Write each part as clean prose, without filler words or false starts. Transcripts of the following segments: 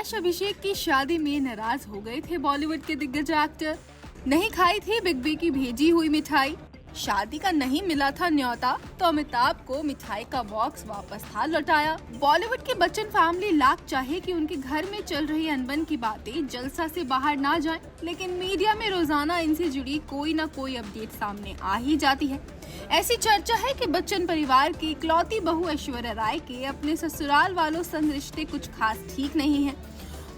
ऐश अभिषेक की शादी में नाराज हो गए थे बॉलीवुड के दिग्गज एक्टर। नहीं खाई थी बिग बी की भेजी हुई मिठाई। शादी का नहीं मिला था न्योता तो अमिताभ को मिठाई का बॉक्स वापस था लौटाया। बॉलीवुड की बच्चन फैमिली लाख चाहे कि उनके घर में चल रही अनबन की बातें जलसा से बाहर ना जाएं, लेकिन मीडिया में रोजाना इनसे जुड़ी कोई न कोई अपडेट सामने आ ही जाती है। ऐसी चर्चा है कि बच्चन परिवार की इकलौती बहू ऐश्वर्या राय के अपने ससुराल वालों संग रिश्ते कुछ खास ठीक नहीं है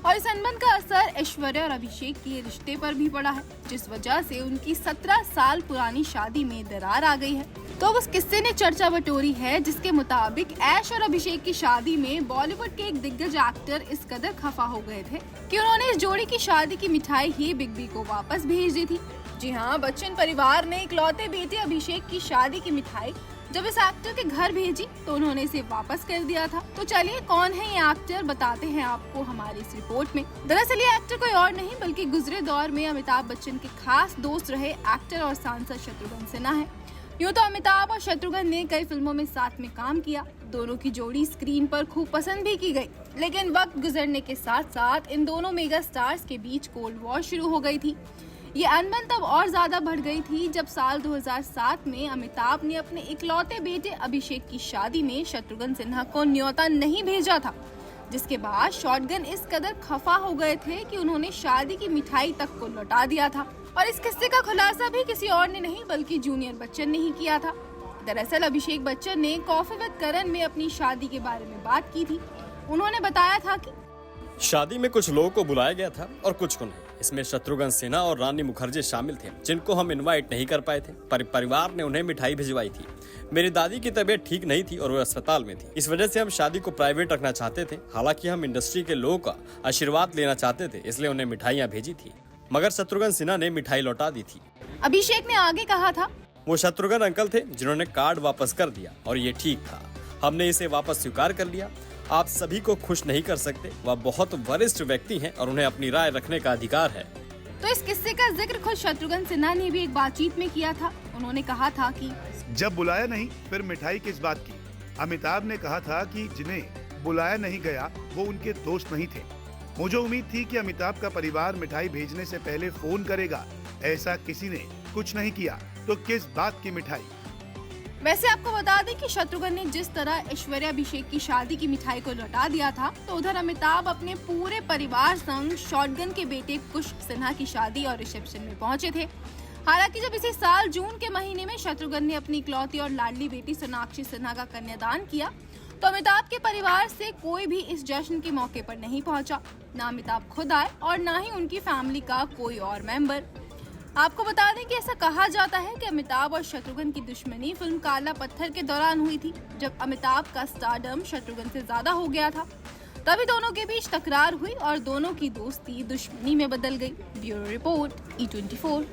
और इस अनबन का असर ऐश्वर्या और अभिषेक के रिश्ते पर भी पड़ा है, जिस वजह से उनकी 17 साल पुरानी शादी में दरार आ गई है। तो उस किस्से ने चर्चा बटोरी है जिसके मुताबिक ऐश और अभिषेक की शादी में बॉलीवुड के एक दिग्गज एक्टर इस कदर खफा हो गए थे कि उन्होंने इस जोड़ी की शादी की मिठाई ही बिग बी को वापस भेज दी थी। जी हाँ, बच्चन परिवार ने इकलौते बेटे अभिषेक की शादी की मिठाई जब इस एक्टर के घर भेजी तो उन्होंने इसे वापस कर दिया था। तो चलिए कौन है ये एक्टर, बताते हैं आपको हमारी इस रिपोर्ट में। दरअसल ये एक्टर कोई और नहीं बल्कि गुजरे दौर में अमिताभ बच्चन के खास दोस्त रहे एक्टर और सांसद शत्रुघ्न सिन्हा है। यूँ तो अमिताभ और शत्रुघ्न ने कई फिल्मों में साथ में काम किया। दोनों की जोड़ी स्क्रीन पर खूब पसंद भी की गई, लेकिन वक्त गुजरने के साथ साथ इन दोनों मेगा स्टार्स के बीच कोल्ड वॉर शुरू हो गई थी। ये अनबन तब और ज्यादा बढ़ गई थी जब साल 2007 में अमिताभ ने अपने इकलौते बेटे अभिषेक की शादी में शत्रुघ्न सिन्हा को न्योता नहीं भेजा था, जिसके बाद शॉटगन इस कदर खफा हो गए थे कि उन्होंने शादी की मिठाई तक को लौटा दिया था। और इस किस्से का खुलासा भी किसी और ने नहीं बल्कि जूनियर बच्चन ने ही किया था। दरअसल अभिषेक बच्चन ने कॉफी विद करण में अपनी शादी के बारे में बात की थी। उन्होंने बताया था कि शादी में कुछ लोगों को बुलाया गया था और कुछ को नहीं। इसमें शत्रुघ्न सिन्हा और रानी मुखर्जी शामिल थे, जिनको हम इनवाइट नहीं कर पाए थे। परिवार ने उन्हें मिठाई भिजवाई थी। मेरी दादी की तबीयत ठीक नहीं थी और वो अस्पताल में थी। इस वजह से हम शादी को प्राइवेट रखना चाहते थे। हालांकि हम इंडस्ट्री के लोगों का आशीर्वाद लेना चाहते थे, इसलिए उन्हें मिठाइयाँ भेजी थी, मगर शत्रुघ्न सिन्हा ने मिठाई लौटा दी थी। अभिषेक ने आगे कहा था, वो शत्रुघ्न अंकल थे जिन्होंने कार्ड वापस कर दिया और ये ठीक था। हमने इसे वापस स्वीकार कर लिया। आप सभी को खुश नहीं कर सकते। वह बहुत वरिष्ठ व्यक्ति हैं और उन्हें अपनी राय रखने का अधिकार है। तो इस किस्से का जिक्र खुद शत्रुघ्न सिन्हा ने भी एक बातचीत में किया था। उन्होंने कहा था कि जब बुलाया नहीं फिर मिठाई किस बात की। अमिताभ ने कहा था कि जिन्हें बुलाया नहीं गया वो उनके दोस्त नहीं थे। मुझे उम्मीद थी कि अमिताभ का परिवार मिठाई भेजने से पहले फोन करेगा। ऐसा किसी ने कुछ नहीं किया, तो किस बात की मिठाई। वैसे आपको बता दें कि शत्रुघ्न ने जिस तरह ऐश्वर्या अभिषेक की शादी की मिठाई को लौटा दिया था, तो उधर अमिताभ अपने पूरे परिवार संग शॉटगन के बेटे कुश सिन्हा की शादी और रिसेप्शन में पहुंचे थे। हालांकि जब इसी साल जून के महीने में शत्रुघ्न ने अपनी इकलौती और लाडली बेटी सोनाक्षी सिन्हा का कन्यादान किया, तो अमिताभ के परिवार से कोई भी इस जश्न के मौके पर नहीं पहुंचा। न अमिताभ खुद आए और न ही उनकी फैमिली का कोई और मेंबर। आपको बता दें कि ऐसा कहा जाता है कि अमिताभ और शत्रुघ्न की दुश्मनी फिल्म काला पत्थर के दौरान हुई थी, जब अमिताभ का स्टारडम शत्रुघ्न से ज्यादा हो गया था। तभी दोनों के बीच तकरार हुई और दोनों की दोस्ती दुश्मनी में बदल गई। Bureau report E24।